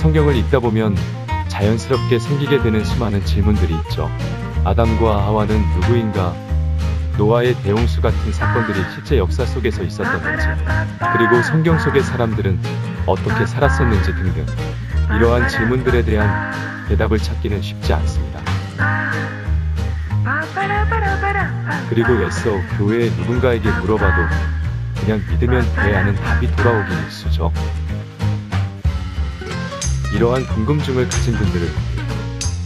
성경을 읽다 보면 자연스럽게 생기게 되는 수많은 질문들이 있죠. 아담과 하와는 누구인가? 노아의 대홍수 같은 사건들이 실제 역사 속에서 있었던 건지, 그리고 성경 속의 사람들은 어떻게 살았었는지 등등, 이러한 질문들에 대한 대답을 찾기는 쉽지 않습니다. 그리고 애써 교회의 누군가에게 물어봐도 그냥 믿으면 돼 하는 답이 돌아오긴 일쑤죠. 이러한 궁금증을 가진 분들을,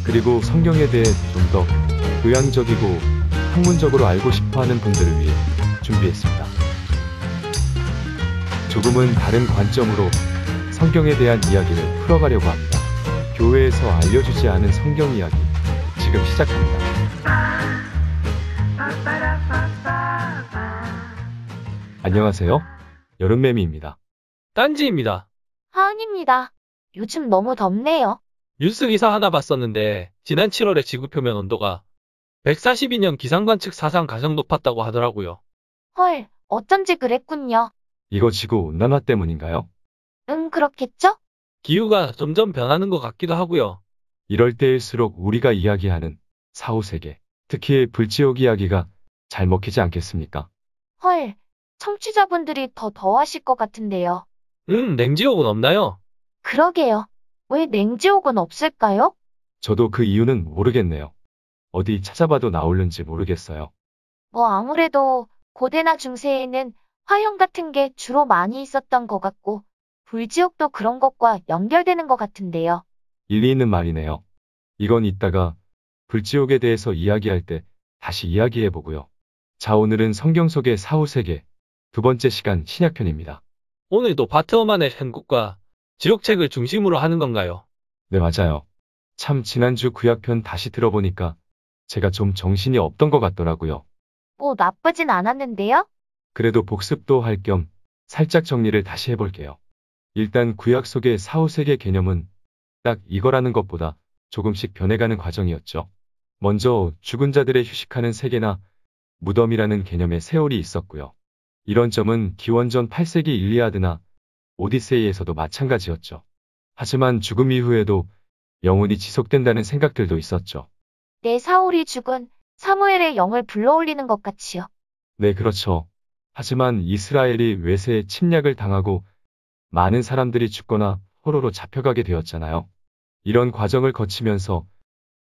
그리고 성경에 대해 좀 더 교양적이고 학문적으로 알고 싶어하는 분들을 위해 준비했습니다. 조금은 다른 관점으로 성경에 대한 이야기를 풀어가려고 합니다. 교회에서 알려주지 않은 성경 이야기, 지금 시작합니다. 안녕하세요. 여름매미입니다. 딴지입니다. 하은입니다. 요즘 너무 덥네요. 뉴스 기사 하나 봤었는데 지난 7월에 지구 표면 온도가 142년 기상관측 사상 가장 높았다고 하더라고요. 헐, 어쩐지 그랬군요. 이거 지구온난화 때문인가요? 그렇겠죠? 기후가 점점 변하는 것 같기도 하고요. 이럴 때일수록 우리가 이야기하는 사후세계, 특히 불지옥 이야기가 잘 먹히지 않겠습니까? 헐, 청취자분들이 더 더워하실 것 같은데요. 냉지옥은 없나요? 그러게요. 왜 냉지옥은 없을까요? 저도 그 이유는 모르겠네요. 어디 찾아봐도 나오는지 모르겠어요. 뭐 아무래도 고대나 중세에는 화형 같은 게 주로 많이 있었던 것 같고, 불지옥도 그런 것과 연결되는 것 같은데요. 일리 있는 말이네요. 이건 이따가 불지옥에 대해서 이야기할 때 다시 이야기해보고요. 자, 오늘은 성경 속의 사후세계 두 번째 시간 신약편입니다. 오늘도 바트어만의 한국과 지옥책을 중심으로 하는 건가요? 네, 맞아요. 참 지난주 구약편 다시 들어보니까 제가 좀 정신이 없던 것 같더라고요. 뭐 나쁘진 않았는데요? 그래도 복습도 할 겸 살짝 정리를 다시 해볼게요. 일단 구약 속의 사후세계 개념은 딱 이거라는 것보다 조금씩 변해가는 과정이었죠. 먼저 죽은 자들의 휴식하는 세계나 무덤이라는 개념의 세월이 있었고요. 이런 점은 기원전 8세기 일리아드나 오디세이에서도 마찬가지였죠. 하지만 죽음 이후에도 영혼이 지속된다는 생각들도 있었죠. 내 사울이 죽은 사무엘의 영을 불러올리는 것 같이요. 네, 그렇죠. 하지만 이스라엘이 외세의 침략을 당하고 많은 사람들이 죽거나 포로로 잡혀가게 되었잖아요. 이런 과정을 거치면서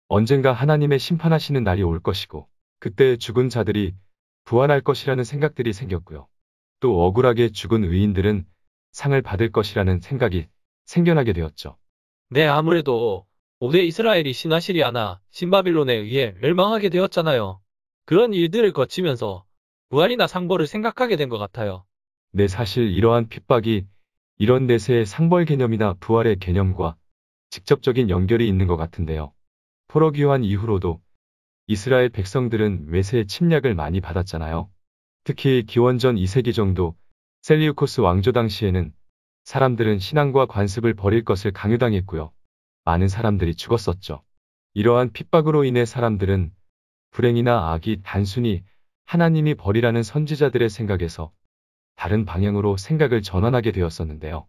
언젠가 하나님의 심판하시는 날이 올 것이고, 그때 죽은 자들이 부활할 것이라는 생각들이 생겼고요. 또 억울하게 죽은 의인들은 상을 받을 것이라는 생각이 생겨나게 되었죠. 네, 아무래도 고대 이스라엘이 신아시리아나 신바빌론에 의해 멸망하게 되었잖아요. 그런 일들을 거치면서 부활이나 상벌을 생각하게 된 것 같아요. 네, 사실 이러한 핍박이 이런 내세의 상벌 개념이나 부활의 개념과 직접적인 연결이 있는 것 같은데요. 포로 귀환 이후로도 이스라엘 백성들은 외세의 침략을 많이 받았잖아요. 특히 기원전 2세기 정도 셀리우코스 왕조 당시에는 사람들은 신앙과 관습을 버릴 것을 강요당했고요. 많은 사람들이 죽었었죠. 이러한 핍박으로 인해 사람들은 불행이나 악이 단순히 하나님이 벌이라는 선지자들의 생각에서 다른 방향으로 생각을 전환하게 되었었는데요.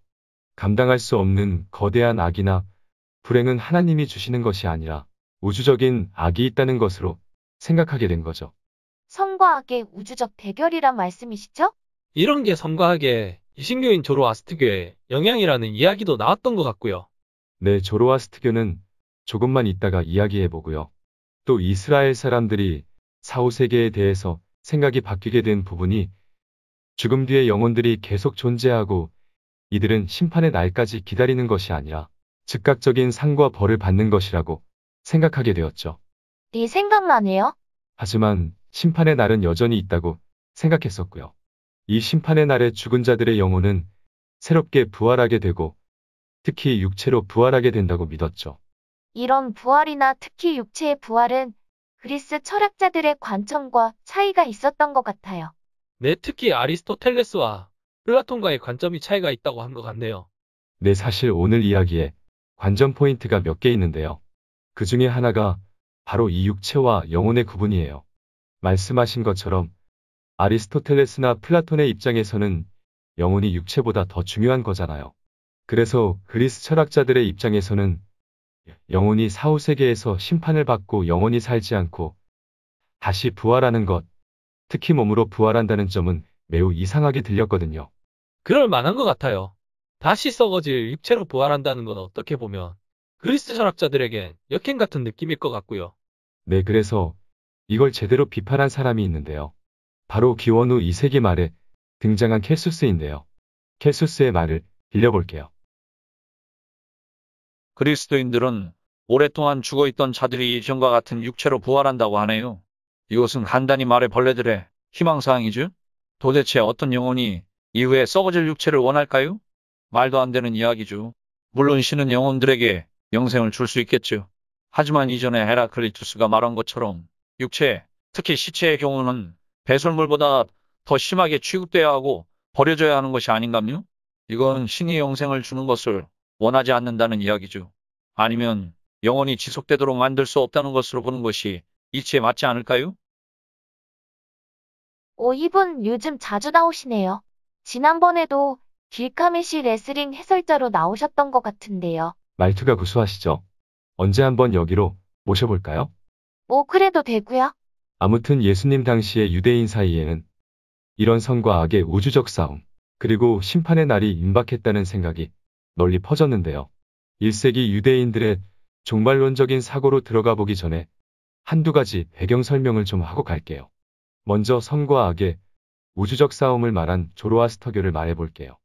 감당할 수 없는 거대한 악이나 불행은 하나님이 주시는 것이 아니라 우주적인 악이 있다는 것으로 생각하게 된 거죠. 성과 악의 우주적 대결이란 말씀이시죠? 이런 게 성가하게 이신교인 조로아스트교의 영향이라는 이야기도 나왔던 것 같고요. 네, 조로아스트교는 조금만 이따가 이야기해보고요. 또 이스라엘 사람들이 사후세계에 대해서 생각이 바뀌게 된 부분이 죽음 뒤에 영혼들이 계속 존재하고 이들은 심판의 날까지 기다리는 것이 아니라 즉각적인 상과 벌을 받는 것이라고 생각하게 되었죠. 네, 생각나네요. 하지만 심판의 날은 여전히 있다고 생각했었고요. 이 심판의 날에 죽은 자들의 영혼은 새롭게 부활하게 되고 특히 육체로 부활하게 된다고 믿었죠. 이런 부활이나 특히 육체의 부활은 그리스 철학자들의 관점과 차이가 있었던 것 같아요. 네, 특히 아리스토텔레스와 플라톤과의 관점이 차이가 있다고 한 것 같네요. 네, 사실 오늘 이야기에 관전 포인트가 몇 개 있는데요. 그 중에 하나가 바로 이 육체와 영혼의 구분이에요. 말씀하신 것처럼 아리스토텔레스나 플라톤의 입장에서는 영혼이 육체보다 더 중요한 거잖아요. 그래서 그리스 철학자들의 입장에서는 영혼이 사후세계에서 심판을 받고 영원히 살지 않고 다시 부활하는 것, 특히 몸으로 부활한다는 점은 매우 이상하게 들렸거든요. 그럴 만한 것 같아요. 다시 썩어질 육체로 부활한다는 건 어떻게 보면 그리스 철학자들에겐 역행 같은 느낌일 것 같고요. 네, 그래서 이걸 제대로 비판한 사람이 있는데요. 바로 기원 후 2세기 말에 등장한 켈수스인데요. 켈수스의 말을 빌려볼게요. 그리스도인들은 오랫동안 죽어있던 자들이 이전과 같은 육체로 부활한다고 하네요. 이것은 간단히 말해 벌레들의 희망사항이죠. 도대체 어떤 영혼이 이후에 썩어질 육체를 원할까요? 말도 안 되는 이야기죠. 물론 신은 영혼들에게 영생을 줄 수 있겠죠. 하지만 이전에 헤라클리투스가 말한 것처럼 육체, 특히 시체의 경우는 배설물보다 더 심하게 취급돼야 하고 버려져야 하는 것이 아닌가요? 이건 신이 영생을 주는 것을 원하지 않는다는 이야기죠. 아니면 영원히 지속되도록 만들 수 없다는 것으로 보는 것이 이치에 맞지 않을까요? 이분 요즘 자주 나오시네요. 지난번에도 길카메시 레슬링 해설자로 나오셨던 것 같은데요. 말투가 구수하시죠? 언제 한번 여기로 모셔볼까요? 뭐 그래도 되고요. 아무튼 예수님 당시의 유대인 사이에는 이런 선과 악의 우주적 싸움, 그리고 심판의 날이 임박했다는 생각이 널리 퍼졌는데요. 1세기 유대인들의 종말론적인 사고로 들어가 보기 전에 한두 가지 배경 설명을 좀 하고 갈게요. 먼저 선과 악의 우주적 싸움을 말한 조로아스터교를 말해볼게요.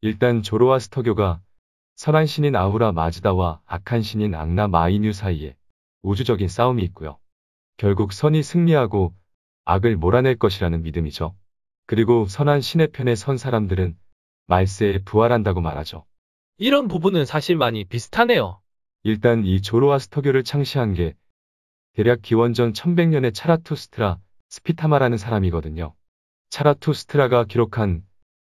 일단 조로아스터교가 선한 신인 아후라 마즈다와 악한 신인 앙나 마이뉴 사이에 우주적인 싸움이 있고요. 결국 선이 승리하고 악을 몰아낼 것이라는 믿음이죠. 그리고 선한 신의 편에 선 사람들은 말세에 부활한다고 말하죠. 이런 부분은 사실 많이 비슷하네요. 일단 이 조로아스터교를 창시한 게 대략 기원전 1100년의 차라투스트라 스피타마라는 사람이거든요. 차라투스트라가 기록한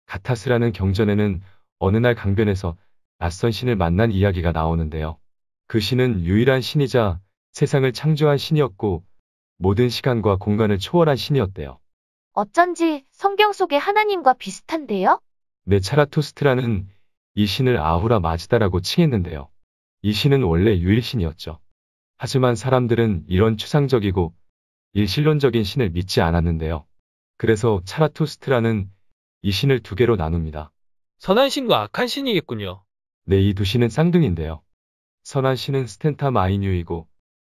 가타스라는 경전에는 어느 날 강변에서 낯선 신을 만난 이야기가 나오는데요. 그 신은 유일한 신이자 세상을 창조한 신이었고 모든 시간과 공간을 초월한 신이었대요. 어쩐지 성경 속의 하나님과 비슷한데요? 네, 차라투스트라는 이 신을 아후라 마즈다라고 칭했는데요. 이 신은 원래 유일신이었죠. 하지만 사람들은 이런 추상적이고 일신론적인 신을 믿지 않았는데요. 그래서 차라투스트라는 이 신을 두 개로 나눕니다. 선한 신과 악한 신이겠군요. 네, 이 두 신은 쌍둥이인데요. 선한 신은 스텐타 마이뉴이고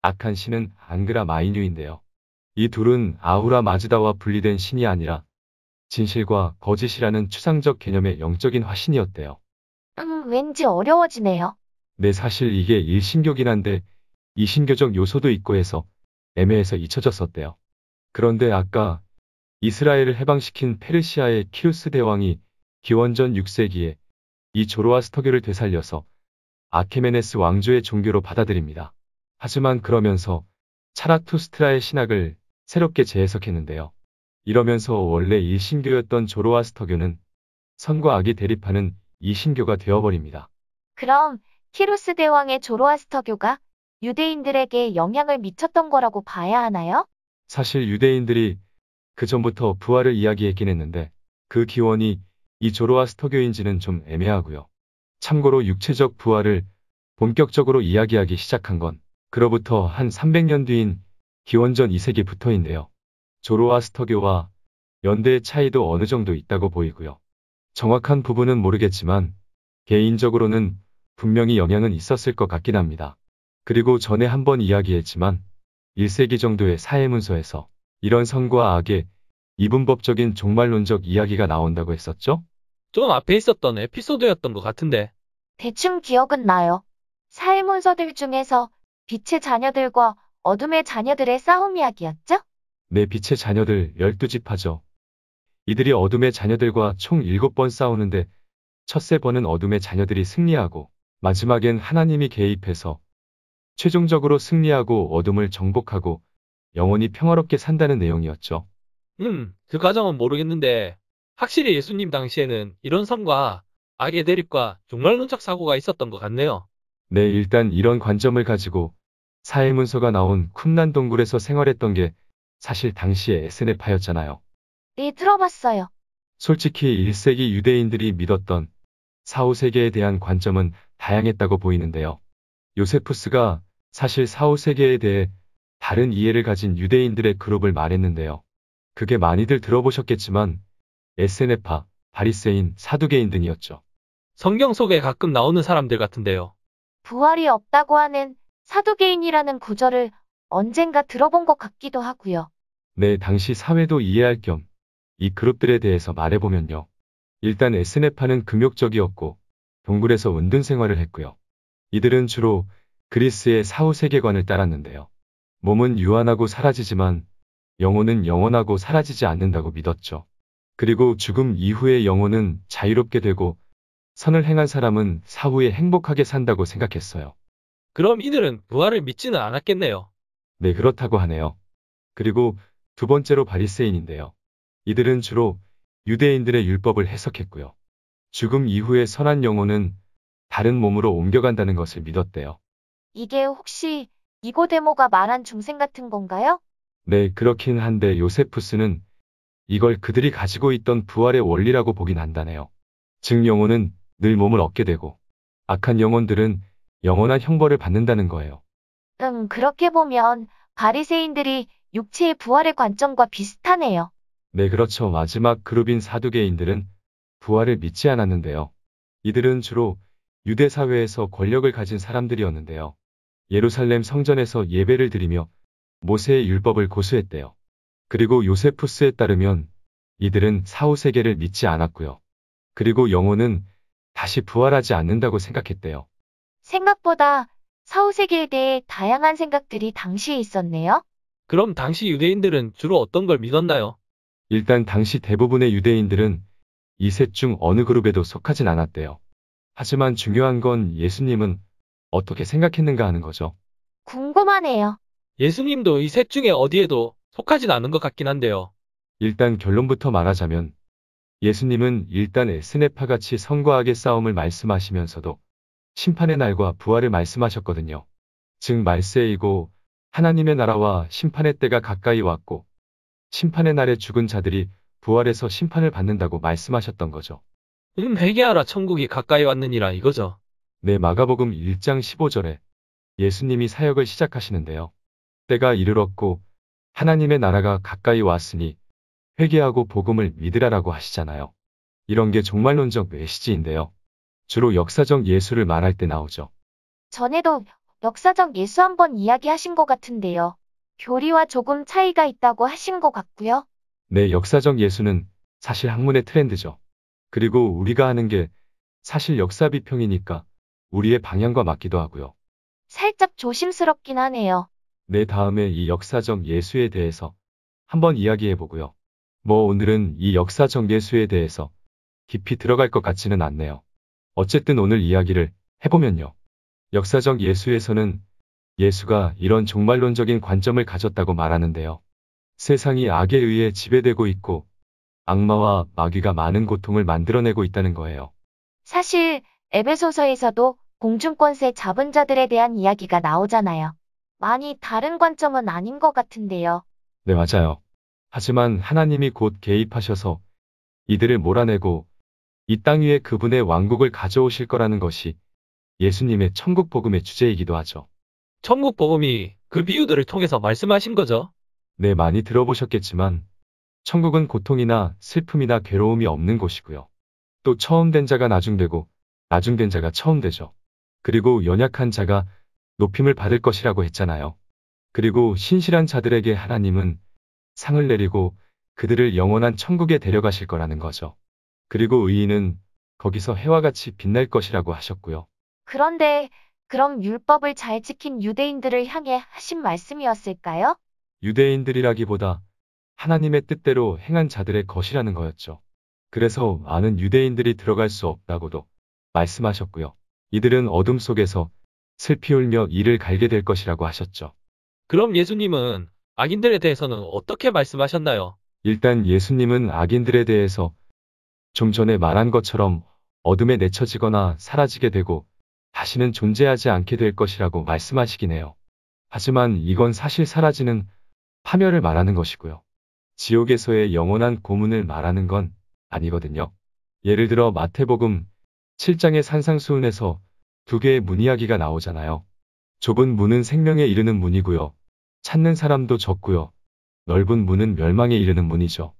악한 신은 앙그라 마이뉴인데요. 이 둘은 아후라 마즈다와 분리된 신이 아니라 진실과 거짓이라는 추상적 개념의 영적인 화신이었대요. 왠지 어려워지네요. 네, 사실 이게 일신교긴 한데 이신교적 요소도 있고 해서 애매해서 잊혀졌었대요. 그런데 아까 이스라엘을 해방시킨 페르시아의 키루스 대왕이 기원전 6세기에 이 조로아스터교를 되살려서 아케메네스 왕조의 종교로 받아들입니다. 하지만 그러면서 차라투스트라의 신학을 새롭게 재해석했는데요. 이러면서 원래 일신교였던 조로아스터교는 선과 악이 대립하는 이신교가 되어버립니다. 그럼 키루스 대왕의 조로아스터교가 유대인들에게 영향을 미쳤던 거라고 봐야 하나요? 사실 유대인들이 그 전부터 부활을 이야기했긴 했는데 그 기원이 이 조로아스터교인지는 좀 애매하고요. 참고로 육체적 부활을 본격적으로 이야기하기 시작한 건 그로부터 한 300년 뒤인 기원전 2세기부터인데요. 조로아스터교와 연대의 차이도 어느 정도 있다고 보이고요. 정확한 부분은 모르겠지만 개인적으로는 분명히 영향은 있었을 것 같긴 합니다. 그리고 전에 한번 이야기했지만 1세기 정도의 사회문서에서 이런 선과 악의 이분법적인 종말론적 이야기가 나온다고 했었죠? 좀 앞에 있었던 에피소드였던 것 같은데. 대충 기억은 나요. 사회문서들 중에서 빛의 자녀들과 어둠의 자녀들의 싸움 이야기였죠? 네, 빛의 자녀들 12지파죠. 이들이 어둠의 자녀들과 총 7번 싸우는데 첫 3번은 어둠의 자녀들이 승리하고 마지막엔 하나님이 개입해서 최종적으로 승리하고 어둠을 정복하고 영원히 평화롭게 산다는 내용이었죠. 그 과정은 모르겠는데 확실히 예수님 당시에는 이런 선과 악의 대립과 종말론적 사고가 있었던 것 같네요. 네, 일단 이런 관점을 가지고 사회문서가 나온 쿰란 동굴에서 생활했던 게 사실 당시의 에스네파였잖아요. 네, 들어봤어요. 솔직히 1세기 유대인들이 믿었던 사후세계에 대한 관점은 다양했다고 보이는데요. 요세푸스가 사실 사후세계에 대해 다른 이해를 가진 유대인들의 그룹을 말했는데요. 그게 많이들 들어보셨겠지만 에세네파, 바리새인, 사두개인 등이었죠. 성경 속에 가끔 나오는 사람들 같은데요. 부활이 없다고 하는 사두개인이라는 구절을 언젠가 들어본 것 같기도 하고요. 네, 당시 사회도 이해할 겸 이 그룹들에 대해서 말해보면요. 일단 에스네파는 금욕적이었고 동굴에서 은둔 생활을 했고요. 이들은 주로 그리스의 사후 세계관을 따랐는데요. 몸은 유한하고 사라지지만 영혼은 영원하고 사라지지 않는다고 믿었죠. 그리고 죽음 이후의 영혼은 자유롭게 되고 선을 행한 사람은 사후에 행복하게 산다고 생각했어요. 그럼 이들은 부활을 믿지는 않았겠네요. 네, 그렇다고 하네요. 그리고 두 번째로 바리새인인데요. 이들은 주로 유대인들의 율법을 해석했고요. 죽음 이후의 선한 영혼은 다른 몸으로 옮겨간다는 것을 믿었대요. 이게 혹시 니고데모가 말한 중생 같은 건가요? 네, 그렇긴 한데 요세푸스는 이걸 그들이 가지고 있던 부활의 원리라고 보긴 한다네요. 즉 영혼은 늘 몸을 얻게 되고 악한 영혼들은 영원한 형벌을 받는다는 거예요. 그렇게 보면 바리새인들이 육체의 부활의 관점과 비슷하네요. 네, 그렇죠. 마지막 그룹인 사두개인들은 부활을 믿지 않았는데요. 이들은 주로 유대 사회에서 권력을 가진 사람들이었는데요. 예루살렘 성전에서 예배를 드리며 모세의 율법을 고수했대요. 그리고 요세푸스에 따르면 이들은 사후 세계를 믿지 않았고요. 그리고 영혼은 다시 부활하지 않는다고 생각했대요. 생각보다 사후세계에 대해 다양한 생각들이 당시에 있었네요. 그럼 당시 유대인들은 주로 어떤 걸 믿었나요? 일단 당시 대부분의 유대인들은 이 셋 중 어느 그룹에도 속하진 않았대요. 하지만 중요한 건 예수님은 어떻게 생각했는가 하는 거죠. 궁금하네요. 예수님도 이 셋 중에 어디에도 속하진 않은 것 같긴 한데요. 일단 결론부터 말하자면 예수님은 일단 에스네파 같이 성과하게 싸움을 말씀하시면서도 심판의 날과 부활을 말씀하셨거든요. 즉 말세이고 하나님의 나라와 심판의 때가 가까이 왔고 심판의 날에 죽은 자들이 부활해서 심판을 받는다고 말씀하셨던 거죠. 회개하라 천국이 가까이 왔느니라 이거죠. 네, 마가복음 1장 15절에 예수님이 사역을 시작하시는데요. 때가 이르렀고 하나님의 나라가 가까이 왔으니 회개하고 복음을 믿으라라고 하시잖아요. 이런 게 종말론적 메시지인데요. 주로 역사적 예수를 말할 때 나오죠. 전에도 역사적 예수 한번 이야기하신 것 같은데요. 교리와 조금 차이가 있다고 하신 것 같고요. 네, 역사적 예수는 사실 학문의 트렌드죠. 그리고 우리가 하는 게 사실 역사 비평이니까 우리의 방향과 맞기도 하고요. 살짝 조심스럽긴 하네요. 네, 다음에 이 역사적 예수에 대해서 한번 이야기해 보고요. 오늘은 이 역사적 예수에 대해서 깊이 들어갈 것 같지는 않네요. 어쨌든 오늘 이야기를 해보면요. 역사적 예수에서는 예수가 이런 종말론적인 관점을 가졌다고 말하는데요. 세상이 악에 의해 지배되고 있고 악마와 마귀가 많은 고통을 만들어내고 있다는 거예요. 사실 에베소서에서도 공중권세 잡은 자들에 대한 이야기가 나오잖아요. 많이 다른 관점은 아닌 것 같은데요. 네, 맞아요. 하지만 하나님이 곧 개입하셔서 이들을 몰아내고 이 땅 위에 그분의 왕국을 가져오실 거라는 것이 예수님의 천국 복음의 주제이기도 하죠. 천국 복음이 그 비유들을 통해서 말씀하신 거죠. 네, 많이 들어보셨겠지만 천국은 고통이나 슬픔이나 괴로움이 없는 곳이고요. 또 처음 된 자가 나중되고 나중된 자가 처음 되죠. 그리고 연약한 자가 높임을 받을 것이라고 했잖아요. 그리고 신실한 자들에게 하나님은 상을 내리고 그들을 영원한 천국에 데려가실 거라는 거죠. 그리고 의인은 거기서 해와 같이 빛날 것이라고 하셨고요. 그런데 그럼 율법을 잘 지킨 유대인들을 향해 하신 말씀이었을까요? 유대인들이라기보다 하나님의 뜻대로 행한 자들의 것이라는 거였죠. 그래서 많은 유대인들이 들어갈 수 없다고도 말씀하셨고요. 이들은 어둠 속에서 슬피 울며 이를 갈게 될 것이라고 하셨죠. 그럼 예수님은 악인들에 대해서는 어떻게 말씀하셨나요? 일단 예수님은 악인들에 대해서 좀 전에 말한 것처럼 어둠에 내쳐지거나 사라지게 되고 다시는 존재하지 않게 될 것이라고 말씀하시긴 해요. 하지만 이건 사실 사라지는 파멸을 말하는 것이고요. 지옥에서의 영원한 고문을 말하는 건 아니거든요. 예를 들어 마태복음 7장의 산상수훈에서 두 개의 문 이야기가 나오잖아요. 좁은 문은 생명에 이르는 문이고요. 찾는 사람도 적고요. 넓은 문은 멸망에 이르는 문이죠.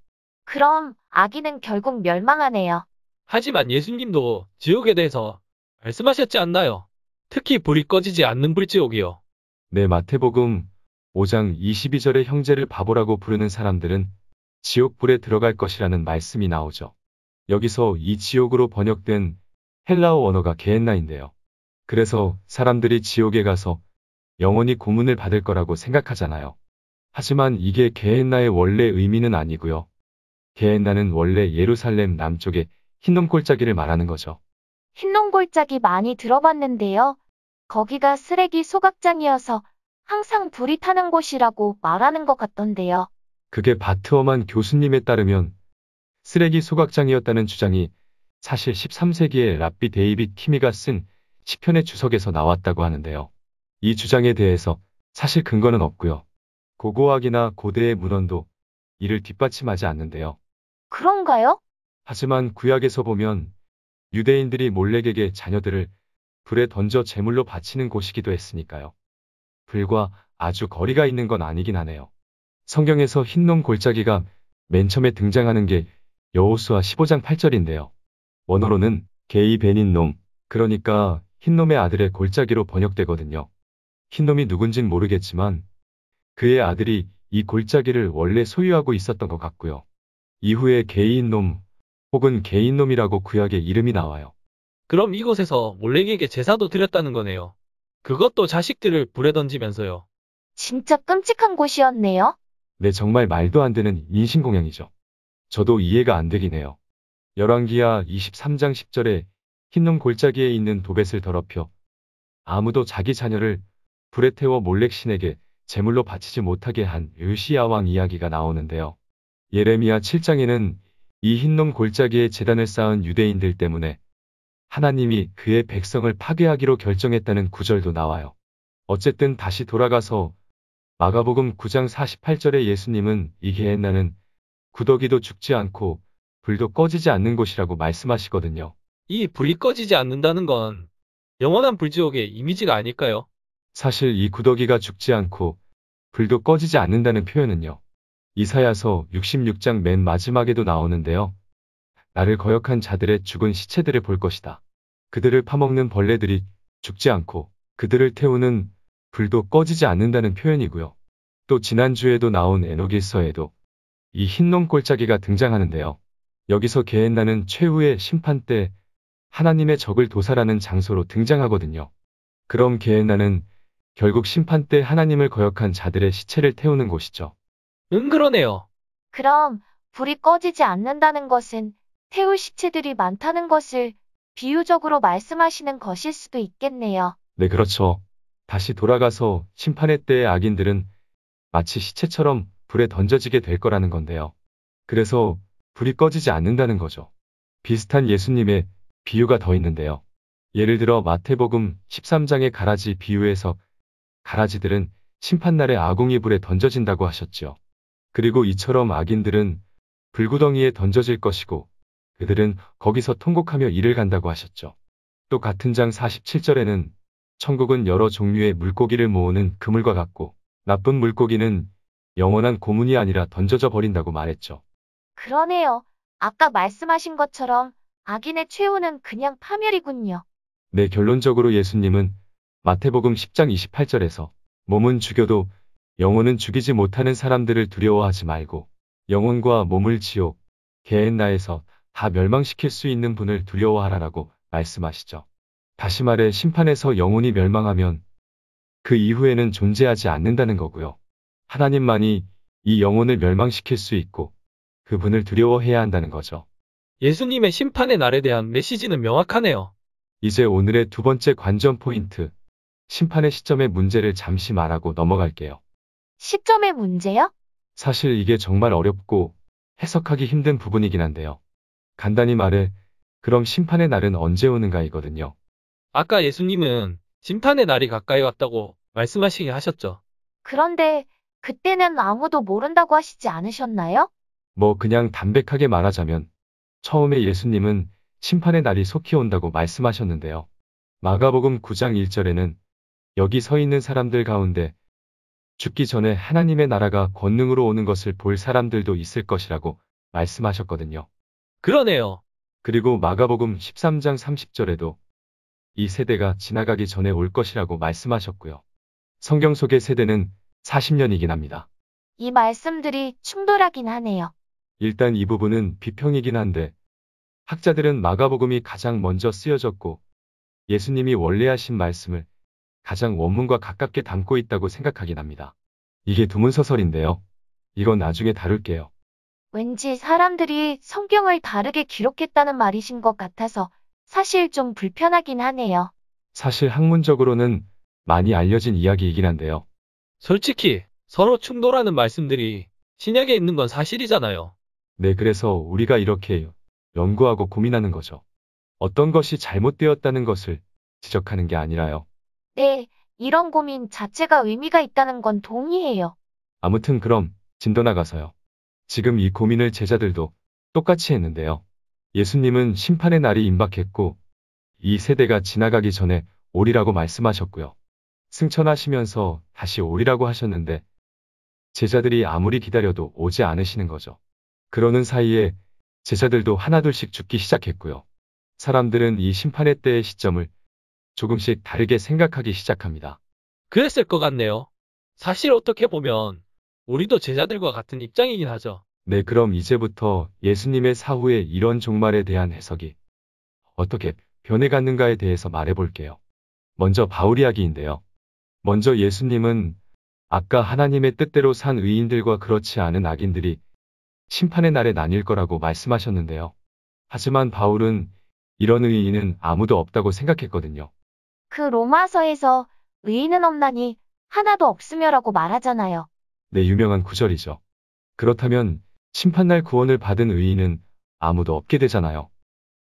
그럼 악인은 결국 멸망하네요. 하지만 예수님도 지옥에 대해서 말씀하셨지 않나요? 특히 불이 꺼지지 않는 불지옥이요. 네, 마태복음 5장 22절에 형제를 바보라고 부르는 사람들은 지옥불에 들어갈 것이라는 말씀이 나오죠. 여기서 이 지옥으로 번역된 헬라어 원어가 게헨나인데요. 그래서 사람들이 지옥에 가서 영원히 고문을 받을 거라고 생각하잖아요. 하지만 이게 게헨나의 원래 의미는 아니고요. 게헨나는 원래 예루살렘 남쪽의 흰놈 골짜기를 말하는 거죠. 흰놈 골짜기 많이 들어봤는데요. 거기가 쓰레기 소각장이어서 항상 불이 타는 곳이라고 말하는 것 같던데요. 그게 바트어만 교수님에 따르면 쓰레기 소각장이었다는 주장이 사실 13세기에 랍비 데이빗 키미가 쓴 시편의 주석에서 나왔다고 하는데요. 이 주장에 대해서 사실 근거는 없고요. 고고학이나 고대의 문헌도 이를 뒷받침하지 않는데요. 그런가요? 하지만 구약에서 보면 유대인들이 몰렉에게 자녀들을 불에 던져 제물로 바치는 곳이기도 했으니까요. 불과 아주 거리가 있는 건 아니긴 하네요. 성경에서 흰놈 골짜기가 맨 처음에 등장하는 게 여호수아 15장 8절인데요. 원어로는 게이 베닌놈, 그러니까 흰놈의 아들의 골짜기로 번역되거든요. 흰놈이 누군진 모르겠지만 그의 아들이 이 골짜기를 원래 소유하고 있었던 것 같고요. 이후에 게이인놈 혹은 게인놈이라고 구약에 이름이 나와요. 그럼 이곳에서 몰렉에게 제사도 드렸다는 거네요. 그것도 자식들을 불에 던지면서요. 진짜 끔찍한 곳이었네요. 네, 정말 말도 안 되는 인신공양이죠. 저도 이해가 안 되긴 해요. 열왕기하 23장 10절에 흰놈 골짜기에 있는 도벳을 더럽혀 아무도 자기 자녀를 불에 태워 몰렉 신에게 제물로 바치지 못하게 한 요시야 왕 이야기가 나오는데요. 예레미야 7장에는 이 흰놈 골짜기에 제단을 쌓은 유대인들 때문에 하나님이 그의 백성을 파괴하기로 결정했다는 구절도 나와요. 어쨌든 다시 돌아가서 마가복음 9장 48절에 예수님은 이 게헨나는 구더기도 죽지 않고 불도 꺼지지 않는 곳이라고 말씀하시거든요. 이 불이 꺼지지 않는다는 건 영원한 불지옥의 이미지가 아닐까요? 사실 이 구더기가 죽지 않고 불도 꺼지지 않는다는 표현은요. 이사야서 66장 맨 마지막에도 나오는데요. 나를 거역한 자들의 죽은 시체들을 볼 것이다. 그들을 파먹는 벌레들이 죽지 않고 그들을 태우는 불도 꺼지지 않는다는 표현이고요. 또 지난주에도 나온 에녹일서에도 이 흰놈 골짜기가 등장하는데요. 여기서 게헨나는 최후의 심판 때 하나님의 적을 도살하는 장소로 등장하거든요. 그럼 게헨나는 결국 심판 때 하나님을 거역한 자들의 시체를 태우는 곳이죠. 그러네요. 그럼 불이 꺼지지 않는다는 것은 태울 시체들이 많다는 것을 비유적으로 말씀하시는 것일 수도 있겠네요. 네, 그렇죠. 다시 돌아가서 심판의 때의 악인들은 마치 시체처럼 불에 던져지게 될 거라는 건데요. 그래서 불이 꺼지지 않는다는 거죠. 비슷한 예수님의 비유가 더 있는데요. 예를 들어 마태복음 13장의 가라지 비유에서 가라지들은 심판날에 아궁이 불에 던져진다고 하셨죠. 그리고 이처럼 악인들은 불구덩이에 던져질 것이고 그들은 거기서 통곡하며 이를 간다고 하셨죠. 또 같은 장 47절에는 천국은 여러 종류의 물고기를 모으는 그물과 같고 나쁜 물고기는 영원한 고문이 아니라 던져져 버린다고 말했죠. 그러네요. 아까 말씀하신 것처럼 악인의 최후는 그냥 파멸이군요. 네, 결론적으로 예수님은 마태복음 10장 28절에서 몸은 죽여도 영혼은 죽이지 못하는 사람들을 두려워하지 말고 영혼과 몸을 지옥, 게헨나에서 다 멸망시킬 수 있는 분을 두려워하라라고 말씀하시죠. 다시 말해 심판에서 영혼이 멸망하면 그 이후에는 존재하지 않는다는 거고요. 하나님만이 이 영혼을 멸망시킬 수 있고 그분을 두려워해야 한다는 거죠. 예수님의 심판의 날에 대한 메시지는 명확하네요. 이제 오늘의 두 번째 관전 포인트, 심판의 시점의 문제를 잠시 말하고 넘어갈게요. 시점의 문제요? 사실 이게 정말 어렵고 해석하기 힘든 부분이긴 한데요. 간단히 말해, 그럼 심판의 날은 언제 오는가이거든요. 아까 예수님은 심판의 날이 가까이 왔다고 말씀하시긴 하셨죠. 그런데 그때는 아무도 모른다고 하시지 않으셨나요? 뭐 그냥 담백하게 말하자면 처음에 예수님은 심판의 날이 속히 온다고 말씀하셨는데요. 마가복음 9장 1절에는 여기 서 있는 사람들 가운데 죽기 전에 하나님의 나라가 권능으로 오는 것을 볼 사람들도 있을 것이라고 말씀하셨거든요. 그러네요. 그리고 마가복음 13장 30절에도 이 세대가 지나가기 전에 올 것이라고 말씀하셨고요. 성경 속의 세대는 40년이긴 합니다. 이 말씀들이 충돌하긴 하네요. 일단 이 부분은 비평이긴 한데 학자들은 마가복음이 가장 먼저 쓰여졌고 예수님이 원래 하신 말씀을 가장 원문과 가깝게 담고 있다고 생각하긴 합니다. 이게 두문서설인데요. 이건 나중에 다룰게요. 왠지 사람들이 성경을 다르게 기록했다는 말이신 것 같아서 사실 좀 불편하긴 하네요. 사실 학문적으로는 많이 알려진 이야기이긴 한데요. 솔직히 서로 충돌하는 말씀들이 신약에 있는 건 사실이잖아요. 네, 그래서 우리가 이렇게 연구하고 고민하는 거죠. 어떤 것이 잘못되었다는 것을 지적하는 게 아니라요. 네, 이런 고민 자체가 의미가 있다는 건 동의해요. 아무튼 그럼 진도 나가서요. 지금 이 고민을 제자들도 똑같이 했는데요. 예수님은 심판의 날이 임박했고 이 세대가 지나가기 전에 오리라고 말씀하셨고요. 승천하시면서 다시 오리라고 하셨는데 제자들이 아무리 기다려도 오지 않으시는 거죠. 그러는 사이에 제자들도 하나둘씩 죽기 시작했고요. 사람들은 이 심판의 때의 시점을 조금씩 다르게 생각하기 시작합니다. 그랬을 것 같네요. 사실 어떻게 보면 우리도 제자들과 같은 입장이긴 하죠. 네, 그럼 이제부터 예수님의 사후의 이런 종말에 대한 해석이 어떻게 변해갔는가에 대해서 말해볼게요. 먼저 바울 이야기인데요. 먼저 예수님은 아까 하나님의 뜻대로 산 의인들과 그렇지 않은 악인들이 심판의 날에 나뉠 거라고 말씀하셨는데요. 하지만 바울은 이런 의인은 아무도 없다고 생각했거든요. 그 로마서에서 의인은 없나니 하나도 없으며라고 말하잖아요. 네, 유명한 구절이죠. 그렇다면 심판날 구원을 받은 의인은 아무도 없게 되잖아요.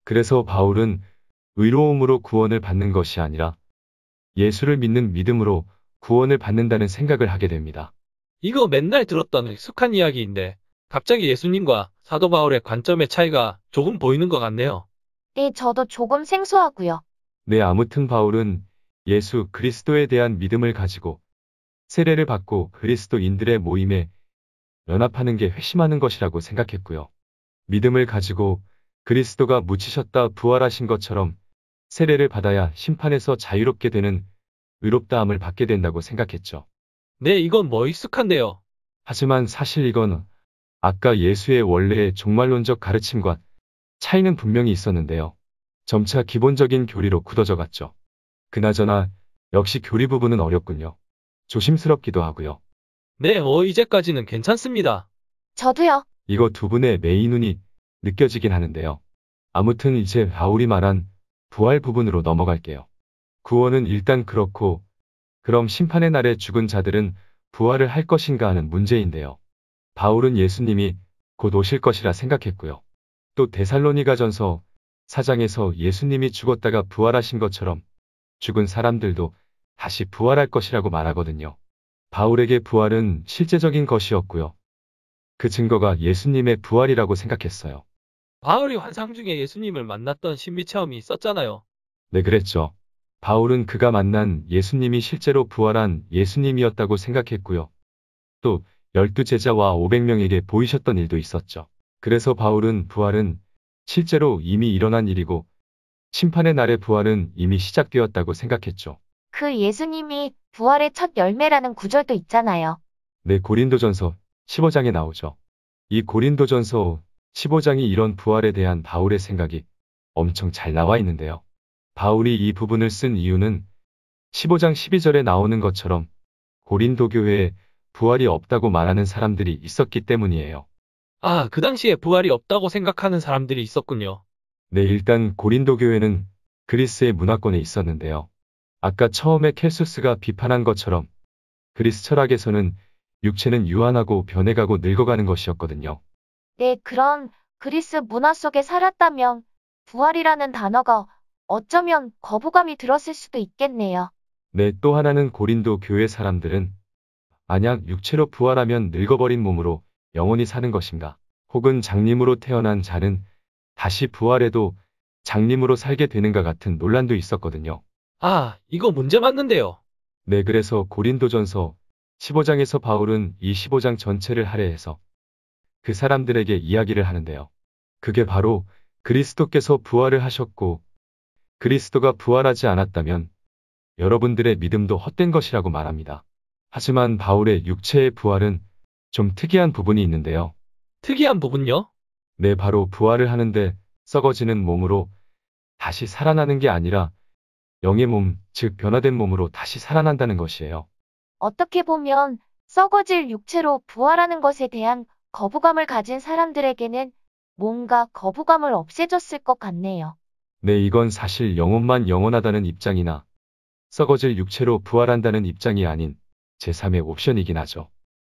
그래서 바울은 의로움으로 구원을 받는 것이 아니라 예수를 믿는 믿음으로 구원을 받는다는 생각을 하게 됩니다. 이거 맨날 들었던 익숙한 이야기인데 갑자기 예수님과 사도 바울의 관점의 차이가 조금 보이는 것 같네요. 네, 저도 조금 생소하고요. 네, 아무튼 바울은 예수 그리스도에 대한 믿음을 가지고 세례를 받고 그리스도인들의 모임에 연합하는 게 회심하는 것이라고 생각했고요. 믿음을 가지고 그리스도가 묻히셨다 부활하신 것처럼 세례를 받아야 심판에서 자유롭게 되는 의롭다함을 받게 된다고 생각했죠. 네, 이건 뭐 익숙한데요. 하지만 사실 이건 아까 예수의 원래의 종말론적 가르침과 차이는 분명히 있었는데요. 점차 기본적인 교리로 굳어져 갔죠. 그나저나 역시 교리 부분은 어렵군요. 조심스럽기도 하고요. 네, 이제까지는 괜찮습니다. 저도요. 이거 두 분의 매이눈이 느껴지긴 하는데요. 아무튼 이제 바울이 말한 부활 부분으로 넘어갈게요. 구원은 일단 그렇고 그럼 심판의 날에 죽은 자들은 부활을 할 것인가 하는 문제인데요. 바울은 예수님이 곧 오실 것이라 생각했고요. 또 데살로니가전서 4장에서 예수님이 죽었다가 부활하신 것처럼 죽은 사람들도 다시 부활할 것이라고 말하거든요. 바울에게 부활은 실제적인 것이었고요. 그 증거가 예수님의 부활이라고 생각했어요. 바울이 환상 중에 예수님을 만났던 신비 체험이 있었잖아요. 네, 그랬죠. 바울은 그가 만난 예수님이 실제로 부활한 예수님이었다고 생각했고요. 또 12제자와 500명에게 보이셨던 일도 있었죠. 그래서 바울은 부활은 실제로 이미 일어난 일이고 심판의 날의 부활은 이미 시작되었다고 생각했죠. 그 예수님이 부활의 첫 열매라는 구절도 있잖아요. 네, 고린도전서 15장에 나오죠. 이 고린도전서 15장이 이런 부활에 대한 바울의 생각이 엄청 잘 나와 있는데요. 바울이 이 부분을 쓴 이유는 15장 12절에 나오는 것처럼 고린도 교회에 부활이 없다고 말하는 사람들이 있었기 때문이에요. 아, 그 당시에 부활이 없다고 생각하는 사람들이 있었군요. 네, 일단 고린도 교회는 그리스의 문화권에 있었는데요. 아까 처음에 켈수스가 비판한 것처럼 그리스 철학에서는 육체는 유한하고 변해가고 늙어가는 것이었거든요. 네, 그런 그리스 문화 속에 살았다면 부활이라는 단어가 어쩌면 거부감이 들었을 수도 있겠네요. 네, 또 하나는 고린도 교회 사람들은 만약 육체로 부활하면 늙어버린 몸으로 영원히 사는 것인가? 혹은 장님으로 태어난 자는 다시 부활해도 장님으로 살게 되는가 같은 논란도 있었거든요. 아, 이거 문제 맞는데요. 네, 그래서 고린도전서 15장에서 바울은 이 15장 전체를 할애해서 그 사람들에게 이야기를 하는데요. 그게 바로 그리스도께서 부활을 하셨고 그리스도가 부활하지 않았다면 여러분들의 믿음도 헛된 것이라고 말합니다. 하지만 바울의 육체의 부활은 좀 특이한 부분이 있는데요. 특이한 부분요? 네, 바로 부활을 하는데 썩어지는 몸으로 다시 살아나는 게 아니라 영의 몸, 즉 변화된 몸으로 다시 살아난다는 것이에요. 어떻게 보면 썩어질 육체로 부활하는 것에 대한 거부감을 가진 사람들에게는 뭔가 거부감을 없애줬을 것 같네요. 네, 이건 사실 영혼만 영원하다는 입장이나 썩어질 육체로 부활한다는 입장이 아닌 제3의 옵션이긴 하죠.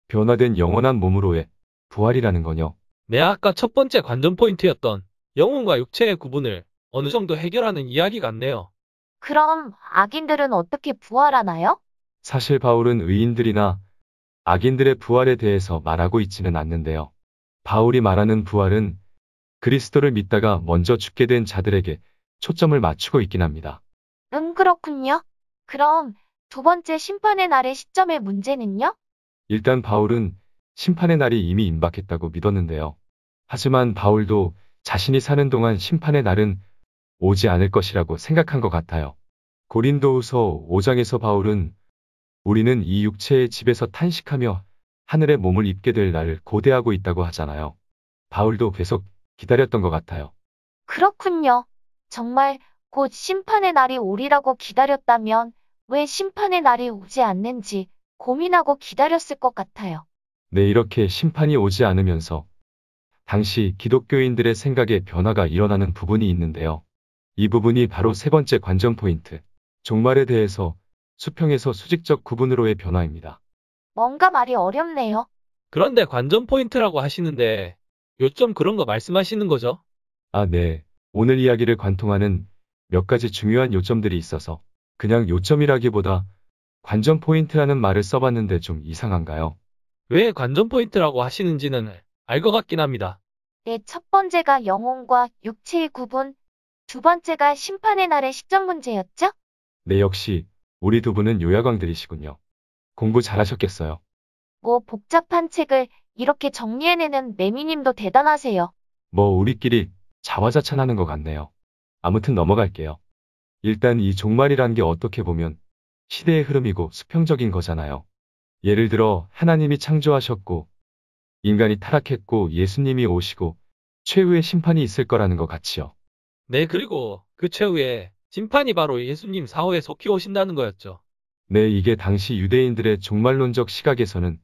변화된 영원한 몸으로의 부활이라는 건요. 네, 아까 첫 번째 관전 포인트였던 영혼과 육체의 구분을 어느 정도 해결하는 이야기 같네요. 그럼 악인들은 어떻게 부활하나요? 사실 바울은 의인들이나 악인들의 부활에 대해서 말하고 있지는 않는데요. 바울이 말하는 부활은 그리스도를 믿다가 먼저 죽게 된 자들에게 초점을 맞추고 있긴 합니다. 그렇군요. 그럼 두 번째 심판의 날의 시점의 문제는요? 일단 바울은 심판의 날이 이미 임박했다고 믿었는데요. 하지만 바울도 자신이 사는 동안 심판의 날은 오지 않을 것이라고 생각한 것 같아요. 고린도후서 5장에서 바울은 우리는 이 육체의 집에서 탄식하며 하늘의 몸을 입게 될 날을 고대하고 있다고 하잖아요. 바울도 계속 기다렸던 것 같아요. 그렇군요. 정말 곧 심판의 날이 오리라고 기다렸다면 왜 심판의 날이 오지 않는지 고민하고 기다렸을 것 같아요. 네, 이렇게 심판이 오지 않으면서 당시 기독교인들의 생각에 변화가 일어나는 부분이 있는데요. 이 부분이 바로 세 번째 관전 포인트, 종말에 대해서 수평에서 수직적 구분으로의 변화입니다. 뭔가 말이 어렵네요. 그런데 관전 포인트라고 하시는데 요점 그런 거 말씀하시는 거죠? 아, 네. 오늘 이야기를 관통하는 몇 가지 중요한 요점들이 있어서 그냥 요점이라기보다 관전 포인트라는 말을 써봤는데 좀 이상한가요? 왜 관전 포인트라고 하시는지는 알 것 같긴 합니다. 네, 첫 번째가 영혼과 육체의 구분, 두 번째가 심판의 날의 시점 문제였죠? 네, 역시 우리 두 분은 요야광들이시군요. 공부 잘하셨겠어요. 뭐 복잡한 책을 이렇게 정리해내는 매미님도 대단하세요. 뭐 우리끼리 자화자찬하는 것 같네요. 아무튼 넘어갈게요. 일단 이 종말이란 게 어떻게 보면 시대의 흐름이고 수평적인 거잖아요. 예를 들어 하나님이 창조하셨고 인간이 타락했고 예수님이 오시고 최후의 심판이 있을 거라는 것 같이요. 네, 그리고 그 최후에 심판이 바로 예수님 사후에 속히 오신다는 거였죠. 네, 이게 당시 유대인들의 종말론적 시각에서는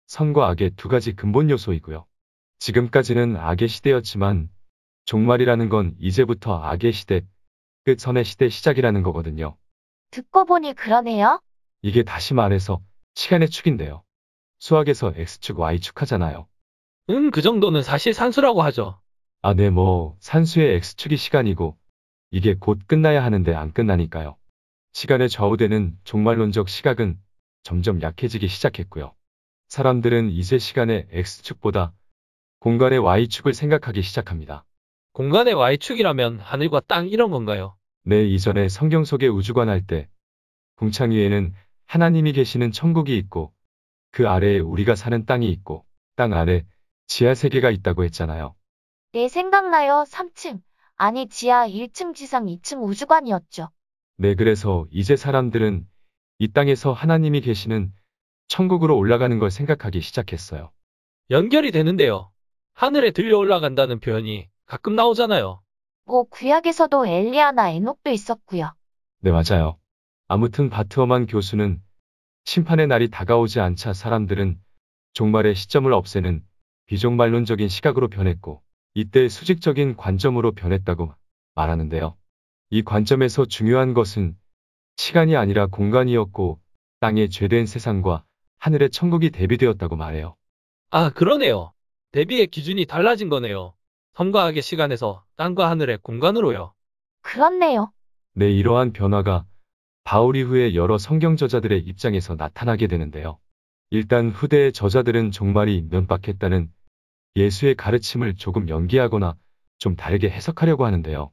선과 악의 두 가지 근본 요소이고요. 지금까지는 악의 시대였지만 종말이라는 건 이제부터 악의 시대, 끝선의 시대 시작이라는 거거든요. 듣고 보니 그러네요. 이게 다시 말해서 시간의 축인데요. 수학에서 X축, Y축 하잖아요. 그 정도는 사실 산수라고 하죠. 아, 네, 뭐 산수의 X축이 시간이고 이게 곧 끝나야 하는데 안 끝나니까요. 시간에 좌우되는 종말론적 시각은 점점 약해지기 시작했고요. 사람들은 이제 시간의 X축보다 공간의 Y축을 생각하기 시작합니다. 공간의 Y축이라면 하늘과 땅 이런 건가요? 네, 이전에 성경 속의 우주관 할 때 궁창 위에는 하나님이 계시는 천국이 있고 그 아래에 우리가 사는 땅이 있고 땅 아래 지하 세계가 있다고 했잖아요. 네, 생각나요. 3층. 아니, 지하 1층, 지상 2층 우주관이었죠. 네, 그래서 이제 사람들은 이 땅에서 하나님이 계시는 천국으로 올라가는 걸 생각하기 시작했어요. 연결이 되는데요. 하늘에 들려 올라간다는 표현이 가끔 나오잖아요. 뭐 구약에서도 엘리야나 에녹도 있었고요. 네, 맞아요. 아무튼 바트허만 교수는 심판의 날이 다가오지 않자 사람들은 종말의 시점을 없애는 비종말론적인 시각으로 변했고 이때 수직적인 관점으로 변했다고 말하는데요. 이 관점에서 중요한 것은 시간이 아니라 공간이었고 땅의 죄된 세상과 하늘의 천국이 대비되었다고 말해요. 아, 그러네요. 대비의 기준이 달라진 거네요. 섬과 악의 시간에서 땅과 하늘의 공간으로요. 그렇네요. 네, 이러한 변화가 바울 이후의 여러 성경 저자들의 입장에서 나타나게 되는데요. 일단 후대의 저자들은 종말이 면박했다는 예수의 가르침을 조금 연기하거나 좀 다르게 해석하려고 하는데요.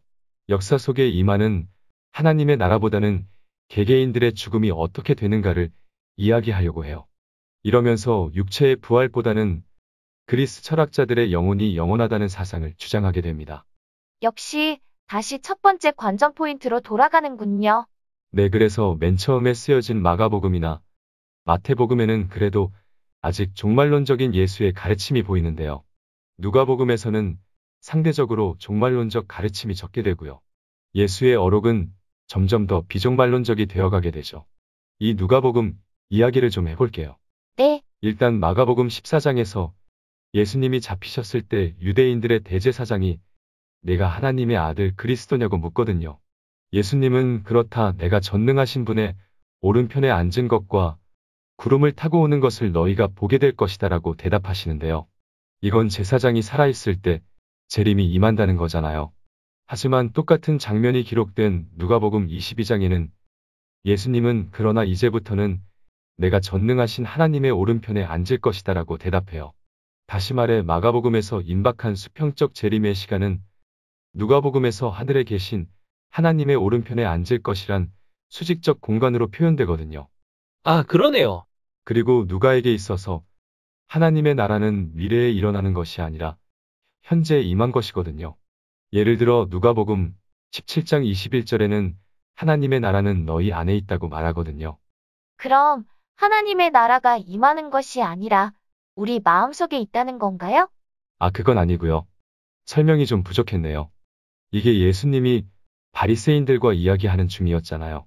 역사 속에 임하는 하나님의 나라보다는 개개인들의 죽음이 어떻게 되는가를 이야기하려고 해요. 이러면서 육체의 부활보다는 그리스 철학자들의 영혼이 영원하다는 사상을 주장하게 됩니다. 역시 다시 첫 번째 관전 포인트로 돌아가는군요. 네, 그래서 맨 처음에 쓰여진 마가복음이나 마태복음에는 그래도 아직 종말론적인 예수의 가르침이 보이는데요. 누가복음에서는 상대적으로 종말론적 가르침이 적게 되고요. 예수의 어록은 점점 더 비종말론적이 되어가게 되죠. 이 누가복음 이야기를 좀 해볼게요. 네, 일단 마가복음 14장에서 예수님이 잡히셨을 때 유대인들의 대제사장이 내가 하나님의 아들 그리스도냐고 묻거든요. 예수님은 그렇다 내가 전능하신 분의 오른편에 앉은 것과 구름을 타고 오는 것을 너희가 보게 될 것이다 라고 대답하시는데요. 이건 제사장이 살아있을 때 재림이 임한다는 거잖아요. 하지만 똑같은 장면이 기록된 누가복음 22장에는 예수님은 그러나 이제부터는 내가 전능하신 하나님의 오른편에 앉을 것이다 라고 대답해요. 다시 말해 마가복음에서 임박한 수평적 재림의 시간은 누가복음에서 하늘에 계신 하나님의 오른편에 앉을 것이란 수직적 공간으로 표현되거든요. 아, 그러네요. 그리고 누가에게 있어서 하나님의 나라는 미래에 일어나는 것이 아니라 현재에 임한 것이거든요. 예를 들어 누가복음 17장 21절에는 하나님의 나라는 너희 안에 있다고 말하거든요. 그럼 하나님의 나라가 임하는 것이 아니라 우리 마음속에 있다는 건가요? 아, 그건 아니고요. 설명이 좀 부족했네요. 이게 예수님이 바리새인들과 이야기하는 중이었잖아요.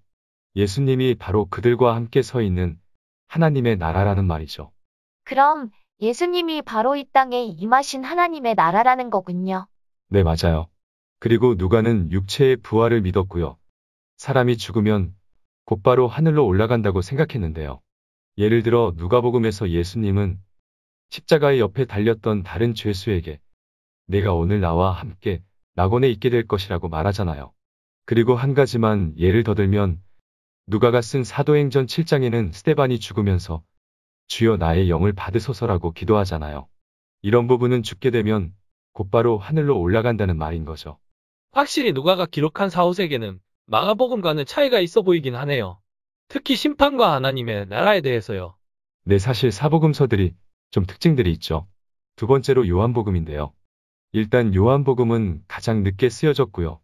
예수님이 바로 그들과 함께 서 있는 하나님의 나라라는 말이죠. 그럼 예수님이 바로 이 땅에 임하신 하나님의 나라라는 거군요. 네, 맞아요. 그리고 누가는 육체의 부활을 믿었고요. 사람이 죽으면 곧바로 하늘로 올라간다고 생각했는데요. 예를 들어 누가복음에서 예수님은 십자가의 옆에 달렸던 다른 죄수에게 내가 오늘 나와 함께 낙원에 있게 될 것이라고 말하잖아요. 그리고 한 가지만 예를 더 들면 누가가 쓴 사도행전 7장에는 스데반이 죽으면서 주여 나의 영을 받으소서라고 기도하잖아요. 이런 부분은 죽게 되면 곧바로 하늘로 올라간다는 말인 거죠. 확실히 누가가 기록한 사후세계는 마가복음과는 차이가 있어 보이긴 하네요. 특히 심판과 하나님의 나라에 대해서요. 네, 사실 사복음서들이 좀 특징들이 있죠. 두 번째로 요한복음인데요. 일단 요한복음은 가장 늦게 쓰여졌고요.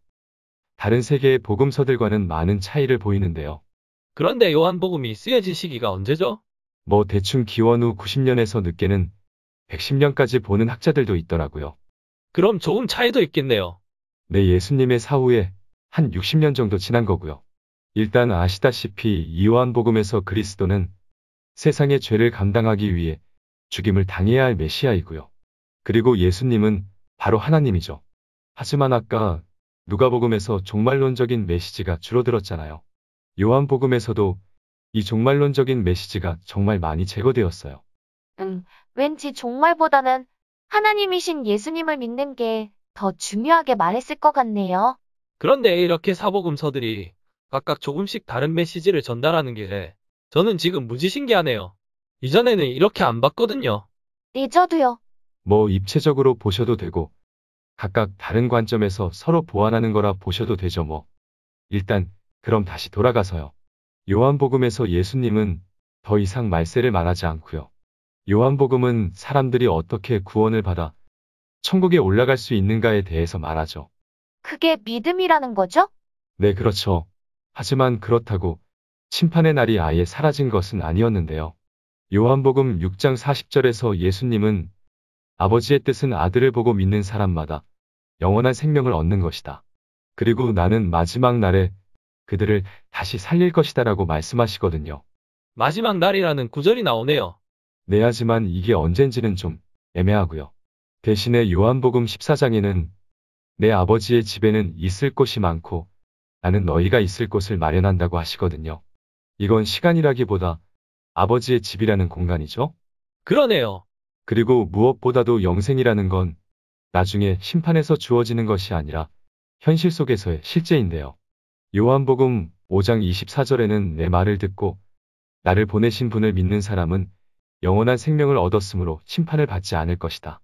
다른 세 개의 복음서들과는 많은 차이를 보이는데요. 그런데 요한복음이 쓰여진 시기가 언제죠? 뭐 대충 기원 후 90년에서 늦게는 110년까지 보는 학자들도 있더라고요. 그럼 조금 차이도 있겠네요. 네, 예수님의 사후에 한 60년 정도 지난 거고요. 일단 아시다시피 이 요한복음에서 그리스도는 세상의 죄를 감당하기 위해 죽임을 당해야 할 메시아이고요. 그리고 예수님은 바로 하나님이죠. 하지만 아까 누가복음에서 종말론적인 메시지가 줄어들었잖아요. 요한복음에서도 이 종말론적인 메시지가 정말 많이 제거되었어요. 왠지 종말보다는 하나님이신 예수님을 믿는 게 더 중요하게 말했을 것 같네요. 그런데 이렇게 사복음서들이 각각 조금씩 다른 메시지를 전달하는 게 저는 지금 무지 신기하네요. 이전에는 이렇게 안 봤거든요. 네, 저도요. 뭐 입체적으로 보셔도 되고 각각 다른 관점에서 서로 보완하는 거라 보셔도 되죠 뭐. 일단 그럼 다시 돌아가서요. 요한복음에서 예수님은 더 이상 말세를 말하지 않고요. 요한복음은 사람들이 어떻게 구원을 받아 천국에 올라갈 수 있는가에 대해서 말하죠. 그게 믿음이라는 거죠? 네, 그렇죠. 하지만 그렇다고 심판의 날이 아예 사라진 것은 아니었는데요. 요한복음 6장 40절에서 예수님은 아버지의 뜻은 아들을 보고 믿는 사람마다 영원한 생명을 얻는 것이다. 그리고 나는 마지막 날에 그들을 다시 살릴 것이다 라고 말씀하시거든요. 마지막 날이라는 구절이 나오네요. 네, 하지만 이게 언젠지는 좀 애매하고요. 대신에 요한복음 14장에는 내 아버지의 집에는 있을 곳이 많고 나는 너희가 있을 곳을 마련한다고 하시거든요. 이건 시간이라기보다 아버지의 집이라는 공간이죠. 그러네요. 그리고 무엇보다도 영생이라는 건 나중에 심판에서 주어지는 것이 아니라 현실 속에서의 실제인데요. 요한복음 5장 24절에는 내 말을 듣고 나를 보내신 분을 믿는 사람은 영원한 생명을 얻었으므로 심판을 받지 않을 것이다.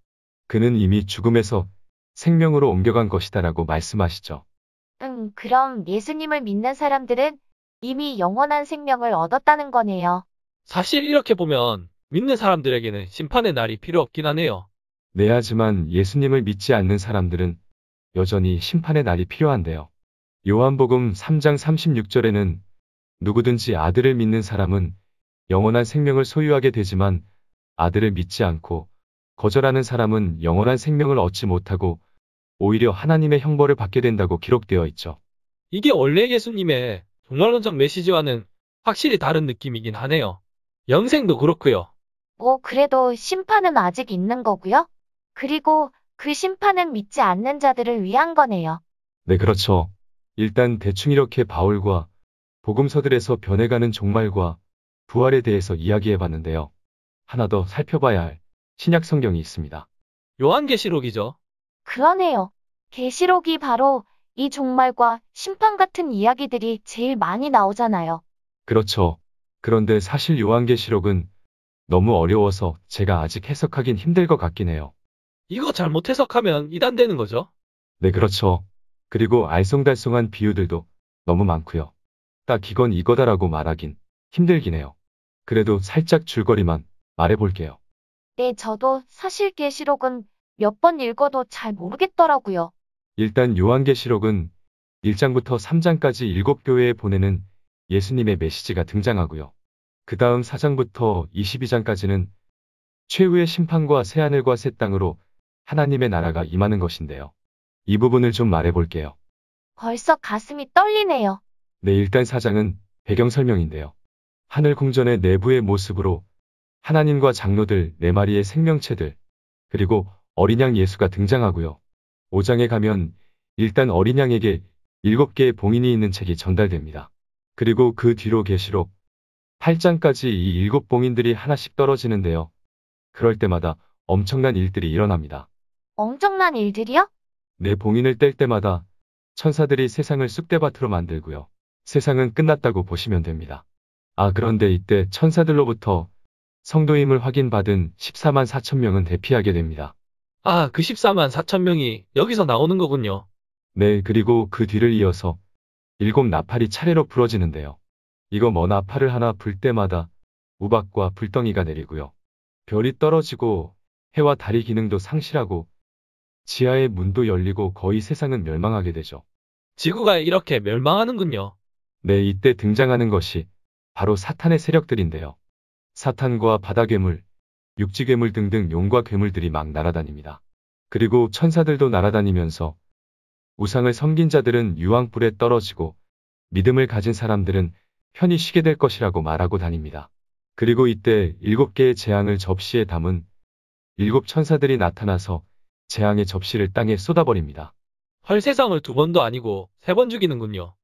그는 이미 죽음에서 생명으로 옮겨간 것이다 라고 말씀하시죠. 그럼 예수님을 믿는 사람들은 이미 영원한 생명을 얻었다는 거네요. 사실 이렇게 보면 믿는 사람들에게는 심판의 날이 필요 없긴 하네요. 네, 하지만 예수님을 믿지 않는 사람들은 여전히 심판의 날이 필요한데요. 요한복음 3장 36절에는 누구든지 아들을 믿는 사람은 영원한 생명을 소유하게 되지만 아들을 믿지 않고 거절하는 사람은 영원한 생명을 얻지 못하고 오히려 하나님의 형벌을 받게 된다고 기록되어 있죠. 이게 원래 예수님의 종말론적 메시지와는 확실히 다른 느낌이긴 하네요. 영생도 그렇고요. 그래도 심판은 아직 있는 거고요. 그리고 그 심판은 믿지 않는 자들을 위한 거네요. 네, 그렇죠. 일단 대충 이렇게 바울과 복음서들에서 변해가는 종말과 부활에 대해서 이야기해 봤는데요. 하나 더 살펴봐야 할 신약 성경이 있습니다. 요한계시록이죠. 그러네요. 계시록이 바로 이 종말과 심판 같은 이야기들이 제일 많이 나오잖아요. 그렇죠. 그런데 사실 요한계시록은 너무 어려워서 제가 아직 해석하긴 힘들 것 같긴 해요. 이거 잘못 해석하면 이단되는 거죠. 네, 그렇죠. 그리고 알쏭달쏭한 비유들도 너무 많고요. 딱 이건 이거다라고 말하긴 힘들긴 해요. 그래도 살짝 줄거리만 말해볼게요. 네, 저도 사실 계시록은 몇 번 읽어도 잘 모르겠더라고요. 일단 요한계시록은 1장부터 3장까지 7교회에 보내는 예수님의 메시지가 등장하고요. 그 다음 4장부터 22장까지는 최후의 심판과 새하늘과 새 땅으로 하나님의 나라가 임하는 것인데요. 이 부분을 좀 말해볼게요. 벌써 가슴이 떨리네요. 네, 일단 4장은 배경 설명인데요. 하늘 궁전의 내부의 모습으로 하나님과 장로들 4마리의 생명체들, 그리고 어린 양 예수가 등장하고요. 5장에 가면 일단 어린 양에게 7개의 봉인이 있는 책이 전달됩니다. 그리고 그 뒤로 계시록 8장까지 이 7봉인들이 하나씩 떨어지는데요. 그럴 때마다 엄청난 일들이 일어납니다. 엄청난 일들이요? 네, 봉인을 뗄 때마다 천사들이 세상을 쑥대밭으로 만들고요. 세상은 끝났다고 보시면 됩니다. 그런데 이때 천사들로부터 성도임을 확인받은 14만 4천 명은 대피하게 됩니다. 그 14만 4천 명이 여기서 나오는 거군요. 네, 그리고 그 뒤를 이어서 7 나팔이 차례로 부러지는데요. 이거 나팔을 하나 불 때마다 우박과 불덩이가 내리고요. 별이 떨어지고 해와 달이 기능도 상실하고 지하의 문도 열리고 거의 세상은 멸망하게 되죠. 지구가 이렇게 멸망하는군요. 네, 이때 등장하는 것이 바로 사탄의 세력들인데요. 사탄과 바다괴물, 육지괴물 등등 용과 괴물들이 막 날아다닙니다. 그리고 천사들도 날아다니면서 우상을 섬긴 자들은 유황불에 떨어지고 믿음을 가진 사람들은 편히 쉬게 될 것이라고 말하고 다닙니다. 그리고 이때 7개의 재앙을 접시에 담은 7 천사들이 나타나서 재앙의 접시를 땅에 쏟아버립니다. 헐, 세상을 2번도 아니고 3번 죽이는군요.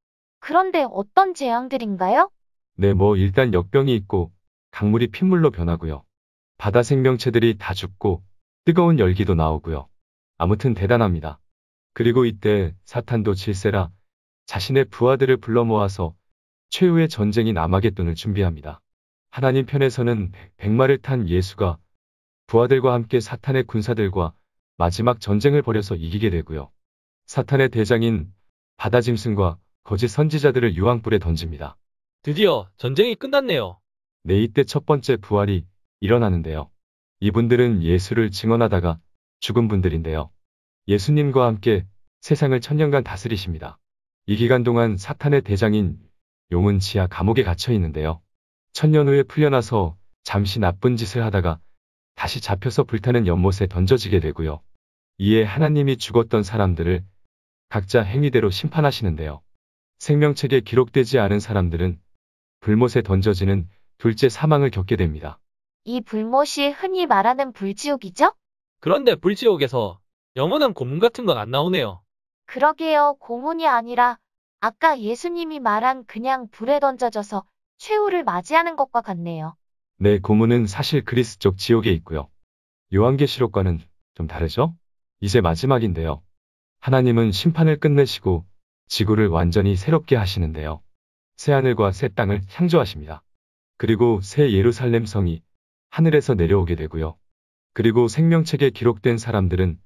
그런데 어떤 재앙들인가요? 네, 일단 역병이 있고 강물이 핏물로 변하고요. 바다 생명체들이 다 죽고 뜨거운 열기도 나오고요. 아무튼 대단합니다. 그리고 이때 사탄도 질세라 자신의 부하들을 불러 모아서 최후의 전쟁인 아마겟돈을 준비합니다. 하나님 편에서는 100마를 탄 예수가 부하들과 함께 사탄의 군사들과 마지막 전쟁을 벌여서 이기게 되고요. 사탄의 대장인 바다짐승과 거짓 선지자들을 유황불에 던집니다. 드디어 전쟁이 끝났네요. 네, 이때 첫 번째 부활이 일어나는데요. 이분들은 예수를 증언하다가 죽은 분들인데요. 예수님과 함께 세상을 1000년간 다스리십니다. 이 기간 동안 사탄의 대장인 용은 지하 감옥에 갇혀 있는데요. 1000년 후에 풀려나서 잠시 나쁜 짓을 하다가 다시 잡혀서 불타는 연못에 던져지게 되고요. 이에 하나님이 죽었던 사람들을 각자 행위대로 심판하시는데요. 생명책에 기록되지 않은 사람들은 불못에 던져지는 둘째 사망을 겪게 됩니다. 이 불못이 흔히 말하는 불지옥이죠? 그런데 불지옥에서 영원한 고문 같은 건 안 나오네요. 그러게요. 고문이 아니라 아까 예수님이 말한 그냥 불에 던져져서 최후를 맞이하는 것과 같네요. 네, 고문은 사실 그리스 쪽 지옥에 있고요. 요한계시록과는 좀 다르죠? 이제 마지막인데요. 하나님은 심판을 끝내시고 지구를 완전히 새롭게 하시는데요. 새하늘과 새 땅을 창조하십니다. 그리고 새 예루살렘 성이 하늘에서 내려오게 되고요. 그리고 생명책에 기록된 사람들은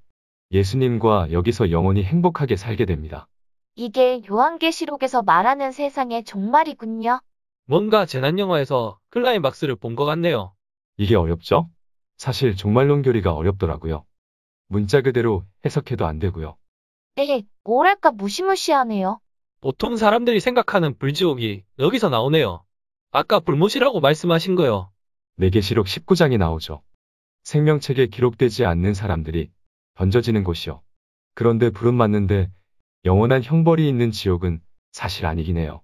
예수님과 여기서 영원히 행복하게 살게 됩니다. 이게 요한계시록에서 말하는 세상의 종말이군요. 뭔가 재난 영화에서 클라이막스를 본 것 같네요. 이게 어렵죠? 사실 종말론 교리가 어렵더라고요. 문자 그대로 해석해도 안 되고요. 네, 뭐랄까 무시무시하네요. 보통 사람들이 생각하는 불지옥이 여기서 나오네요. 아까 불못이라고 말씀하신 거요. 내계시록 19장이 나오죠. 생명책에 기록되지 않는 사람들이 던져지는 곳이요. 그런데 불은 맞는데 영원한 형벌이 있는 지옥은 사실 아니긴 해요.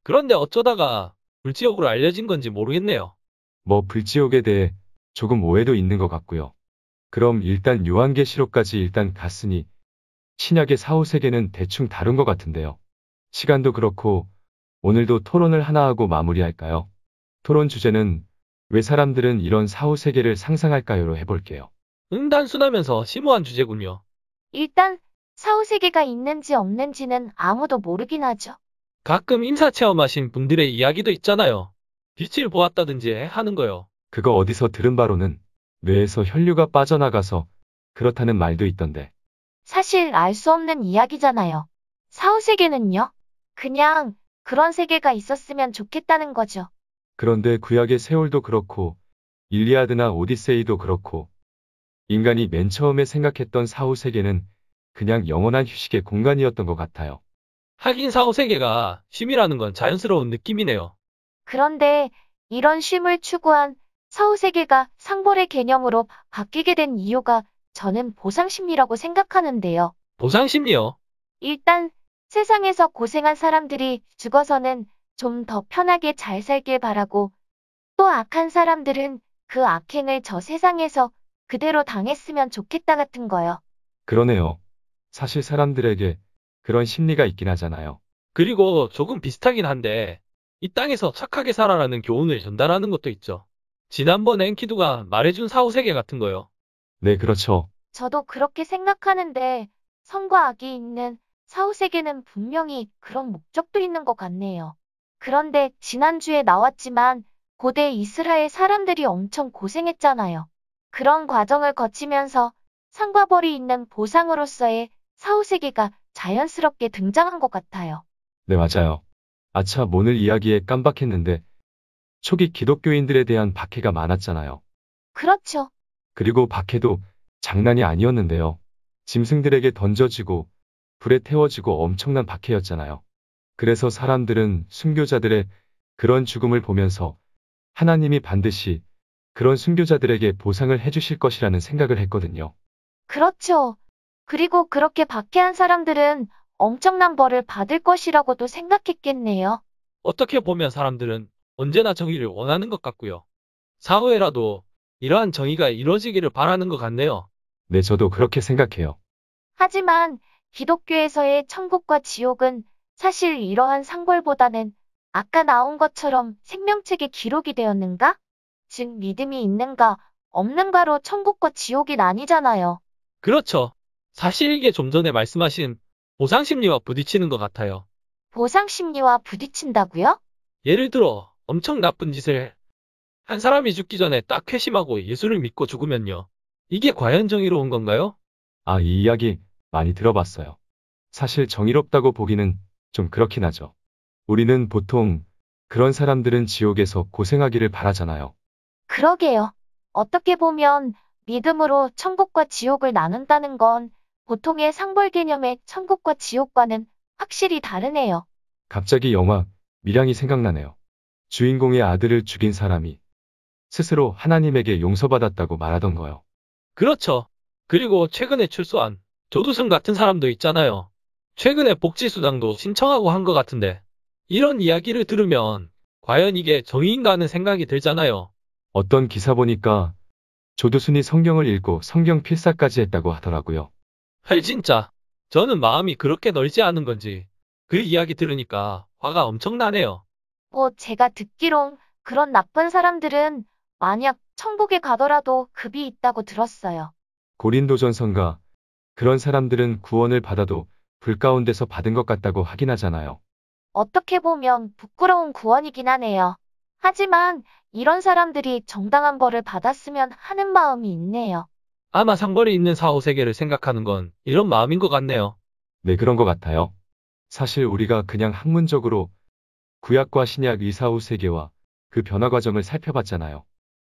그런데 어쩌다가 불지옥으로 알려진 건지 모르겠네요. 뭐 불지옥에 대해 조금 오해도 있는 것 같고요. 그럼 일단 요한계시록까지 일단 갔으니 신약의 사후세계는 대충 다룬 것 같은데요. 시간도 그렇고 오늘도 토론을 하나 하고 마무리할까요? 토론 주제는 왜 사람들은 이런 사후세계를 상상할까요로 해볼게요. 단순하면서 심오한 주제군요. 일단 사후세계가 있는지 없는지는 아무도 모르긴 하죠. 가끔 임사체험하신 분들의 이야기도 있잖아요. 빛을 보았다든지 하는 거요. 그거 어디서 들은 바로는 뇌에서 혈류가 빠져나가서 그렇다는 말도 있던데. 사실 알 수 없는 이야기잖아요. 사후세계는요? 그냥 그런 세계가 있었으면 좋겠다는 거죠. 그런데 구약의 세월도 그렇고 일리아드나 오디세이도 그렇고 인간이 맨 처음에 생각했던 사후세계는 그냥 영원한 휴식의 공간이었던 것 같아요. 하긴 사후세계가 쉼이라는 건 자연스러운 느낌이네요. 그런데 이런 쉼을 추구한 사후세계가 상벌의 개념으로 바뀌게 된 이유가 저는 보상심리라고 생각하는데요. 보상심리요. 일단 세상에서 고생한 사람들이 죽어서는 좀 더 편하게 잘 살길 바라고 또 악한 사람들은 그 악행을 저 세상에서 그대로 당했으면 좋겠다 같은 거요. 그러네요. 사실 사람들에게 그런 심리가 있긴 하잖아요. 그리고 조금 비슷하긴 한데 이 땅에서 착하게 살아라는 교훈을 전달하는 것도 있죠. 지난번에 엔키두가 말해준 사후세계 같은 거요. 네, 그렇죠. 저도 그렇게 생각하는데 선과 악이 있는 사후세계는 분명히 그런 목적도 있는 것 같네요. 그런데 지난주에 나왔지만 고대 이스라엘 사람들이 엄청 고생했잖아요. 그런 과정을 거치면서 상과 벌이 있는 보상으로서의 사후세계가 자연스럽게 등장한 것 같아요. 네, 맞아요. 아차, 오늘 이야기에 깜박했는데 초기 기독교인들에 대한 박해가 많았잖아요. 그렇죠. 그리고 박해도 장난이 아니었는데요. 짐승들에게 던져지고 불에 태워지고 엄청난 박해였잖아요. 그래서 사람들은 순교자들의 그런 죽음을 보면서 하나님이 반드시 그런 순교자들에게 보상을 해주실 것이라는 생각을 했거든요. 그렇죠. 그리고 그렇게 박해한 사람들은 엄청난 벌을 받을 것이라고도 생각했겠네요. 어떻게 보면 사람들은 언제나 정의를 원하는 것 같고요. 사후에라도 이러한 정의가 이루어지기를 바라는 것 같네요. 네, 저도 그렇게 생각해요. 하지만 기독교에서의 천국과 지옥은 사실 이러한 상벌보다는 아까 나온 것처럼 생명책에 기록이 되었는가? 즉 믿음이 있는가, 없는가로 천국과 지옥이 나뉘잖아요. 그렇죠. 사실 이게 좀 전에 말씀하신 보상심리와 부딪히는 것 같아요. 보상심리와 부딪힌다고요? 예를 들어 엄청 나쁜 짓을 한 사람이 죽기 전에 딱 회심하고 예수를 믿고 죽으면요. 이게 과연 정의로운 건가요? 아, 이 이야기 많이 들어봤어요. 사실 정의롭다고 보기는 좀 그렇긴 하죠. 우리는 보통 그런 사람들은 지옥에서 고생하기를 바라잖아요. 그러게요. 어떻게 보면 믿음으로 천국과 지옥을 나눈다는 건 보통의 상벌 개념의 천국과 지옥과는 확실히 다르네요. 갑자기 영화 밀양이 생각나네요. 주인공의 아들을 죽인 사람이 스스로 하나님에게 용서받았다고 말하던 거요. 그렇죠. 그리고 최근에 출소한 조두순 같은 사람도 있잖아요. 최근에 복지수당도 신청하고 한 것 같은데 이런 이야기를 들으면 과연 이게 정의인가 하는 생각이 들잖아요. 어떤 기사 보니까 조두순이 성경을 읽고 성경 필사까지 했다고 하더라고요. 헐 진짜 저는 마음이 그렇게 넓지 않은 건지 그 이야기 들으니까 화가 엄청 나네요. 제가 듣기론 그런 나쁜 사람들은 만약 천국에 가더라도 급이 있다고 들었어요. 고린도전서인가 그런 사람들은 구원을 받아도 불 가운데서 받은 것 같다고 하긴 하잖아요. 어떻게 보면 부끄러운 구원이긴 하네요. 하지만 이런 사람들이 정당한 벌을 받았으면 하는 마음이 있네요. 아마 상벌이 있는 사후세계를 생각하는 건 이런 마음인 것 같네요. 네, 그런 것 같아요. 사실 우리가 그냥 학문적으로 구약과 신약의 사후 세계와 그 변화 과정을 살펴봤잖아요.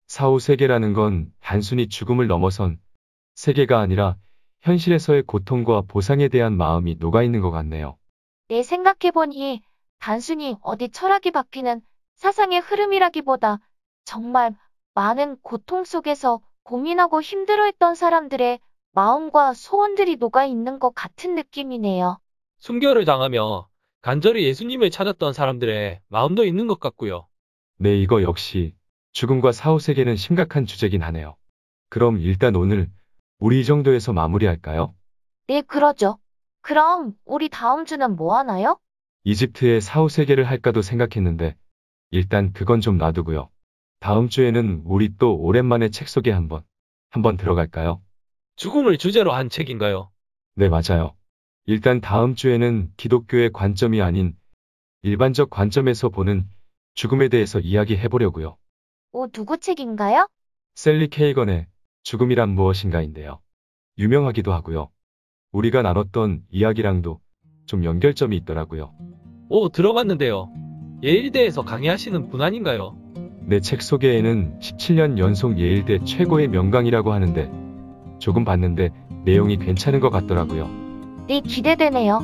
사후 세계라는 건 단순히 죽음을 넘어선 세계가 아니라 현실에서의 고통과 보상에 대한 마음이 녹아있는 것 같네요. 내 생각해보니 단순히 어디 철학이 바뀌는 사상의 흐름이라기보다 정말 많은 고통 속에서 고민하고 힘들어했던 사람들의 마음과 소원들이 녹아있는 것 같은 느낌이네요. 순교를 당하며 간절히 예수님을 찾았던 사람들의 마음도 있는 것 같고요. 네, 이거 역시 죽음과 사후 세계는 심각한 주제긴 하네요. 그럼 일단 오늘 우리 이 정도에서 마무리할까요? 네, 그러죠. 그럼 우리 다음 주는 뭐 하나요? 이집트의 사후 세계를 할까도 생각했는데 일단 그건 좀 놔두고요. 다음 주에는 우리 또 오랜만에 책 속에 한번 들어갈까요? 죽음을 주제로 한 책인가요? 네, 맞아요. 일단 다음 주에는 기독교의 관점이 아닌 일반적 관점에서 보는 죽음에 대해서 이야기해 보려고요. 누구 책인가요? 셀리 케이건의 죽음이란 무엇인가인데요. 유명하기도 하고요. 우리가 나눴던 이야기랑도 좀 연결점이 있더라고요. 들어봤는데요. 예일대에서 강의하시는 분 아닌가요? 내 책 소개에는 17년 연속 예일대 최고의 명강이라고 하는데 조금 봤는데 내용이 괜찮은 것 같더라고요. 네, 기대되네요.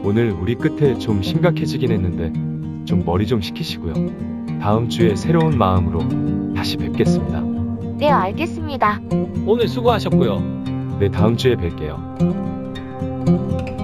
오늘 우리 끝에 좀 심각해지긴 했는데 좀 머리 좀 식히시고요. 다음 주에 새로운 마음으로 다시 뵙겠습니다. 네, 알겠습니다. 오늘 수고하셨고요. 네, 다음 주에 뵐게요.